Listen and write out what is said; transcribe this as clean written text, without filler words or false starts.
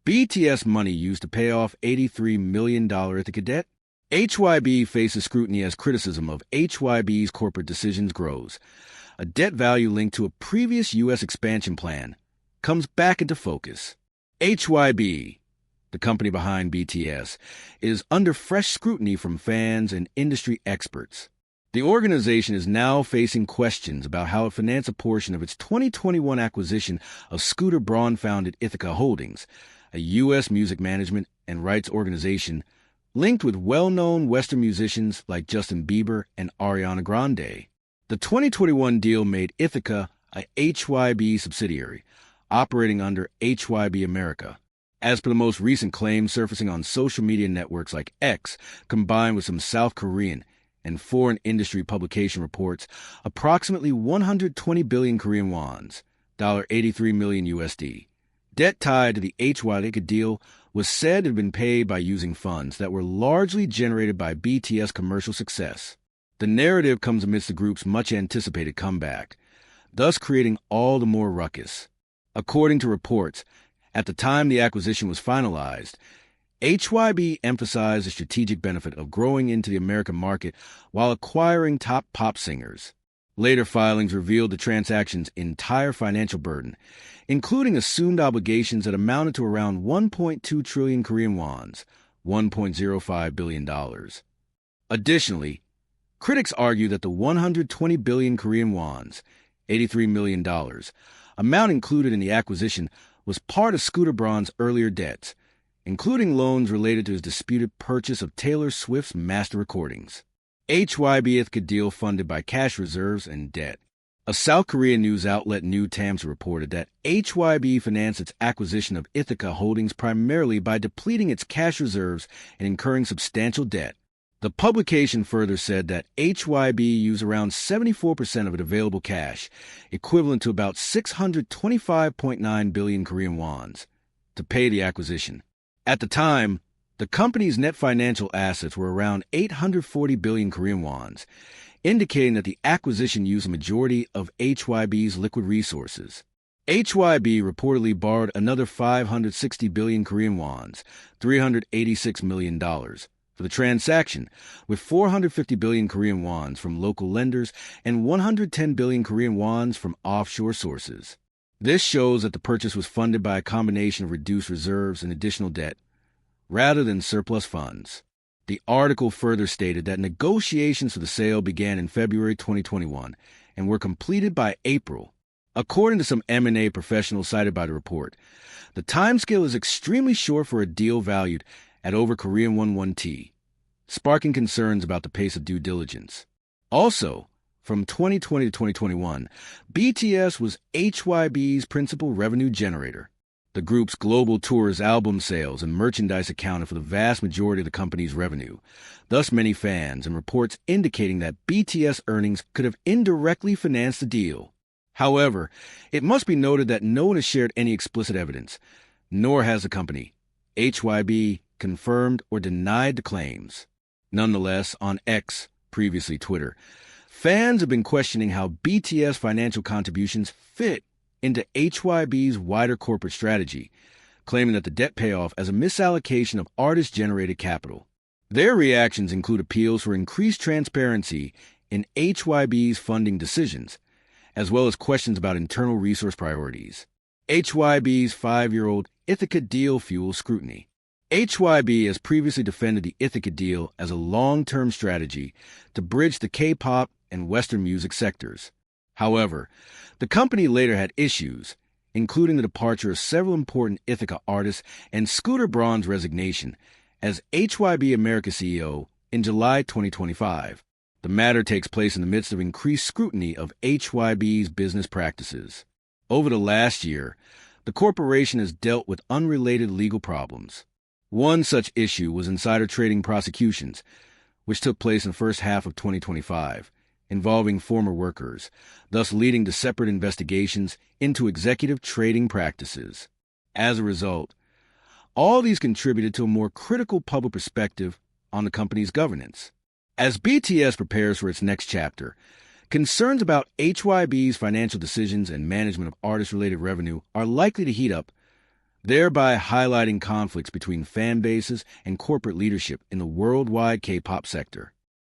BTS money used to pay off $83 million Ithaca debt? HYBE faces scrutiny as criticism of HYBE's corporate decisions grows. A debt value linked to a previous U.S. expansion plan comes back into focus. HYBE, the company behind BTS, is under fresh scrutiny from fans and industry experts. The organization is now facing questions about how it financed a portion of its 2021 acquisition of Scooter Braun-founded Ithaca Holdings, a U.S. music management and rights organization linked with well-known Western musicians like Justin Bieber and Ariana Grande. The 2021 deal made Ithaca a HYBE subsidiary, operating under HYBE America. As per the most recent claims surfacing on social media networks like X, combined with some South Korean and foreign industry publication reports, approximately 120 billion Korean wons, $83 million USD. Debt tied to the HYBE deal was said to have been paid by using funds that were largely generated by BTS commercial success. The narrative comes amidst the group's much-anticipated comeback, thus creating all the more ruckus. According to reports, at the time the acquisition was finalized, HYBE emphasized the strategic benefit of growing into the American market while acquiring top pop singers. Later filings revealed the transaction's entire financial burden, including assumed obligations that amounted to around 1.2 trillion Korean wons, $1.05 billion. Additionally, critics argue that the 120 billion Korean wons, $83 million, amount included in the acquisition was part of Scooter Braun's earlier debts, including loans related to his disputed purchase of Taylor Swift's master recordings. HYBE Ithaca deal funded by cash reserves and debt. A South Korean news outlet New Times reported that HYBE financed its acquisition of Ithaca Holdings primarily by depleting its cash reserves and incurring substantial debt. The publication further said that HYBE used around 74% of its available cash, equivalent to about 625.9 billion Korean wons, to pay the acquisition. At the time, the company's net financial assets were around 840 billion Korean wons, indicating that the acquisition used a majority of HYBE's liquid resources. HYBE reportedly borrowed another 560 billion Korean wons, $386 million, for the transaction, with 450 billion Korean wons from local lenders and 110 billion Korean wons from offshore sources. This shows that the purchase was funded by a combination of reduced reserves and additional debt, rather than surplus funds. The article further stated that negotiations for the sale began in February 2021 and were completed by April. According to some M&A professionals cited by the report, the timescale is extremely short for a deal valued at over Korean won 1T, sparking concerns about the pace of due diligence. Also, from 2020 to 2021, BTS was HYBE's principal revenue generator. The group's global tours, album sales, and merchandise accounted for the vast majority of the company's revenue, thus many fans and reports indicating that BTS earnings could have indirectly financed the deal. However, it must be noted that no one has shared any explicit evidence, nor has the company, HYBE, confirmed or denied the claims. Nonetheless, on X, previously Twitter, fans have been questioning how BTS financial contributions fit into HYBE's wider corporate strategy, claiming that the debt payoff as a misallocation of artist-generated capital. Their reactions include appeals for increased transparency in HYBE's funding decisions, as well as questions about internal resource priorities. HYBE's 5-year-old Ithaca deal fuels scrutiny. HYBE has previously defended the Ithaca deal as a long-term strategy to bridge the K-pop and Western music sectors. However, the company later had issues, including the departure of several important Ithaca artists and Scooter Braun's resignation as HYBE America CEO in July 2025. The matter takes place in the midst of increased scrutiny of HYBE's business practices. Over the last year, the corporation has dealt with unrelated legal problems. One such issue was insider trading prosecutions, which took place in the first half of 2025, involving former workers, thus leading to separate investigations into executive trading practices. As a result, all these contributed to a more critical public perspective on the company's governance. As BTS prepares for its next chapter, concerns about HYBE's financial decisions and management of artist-related revenue are likely to heat up, thereby highlighting conflicts between fan bases and corporate leadership in the worldwide K-pop sector.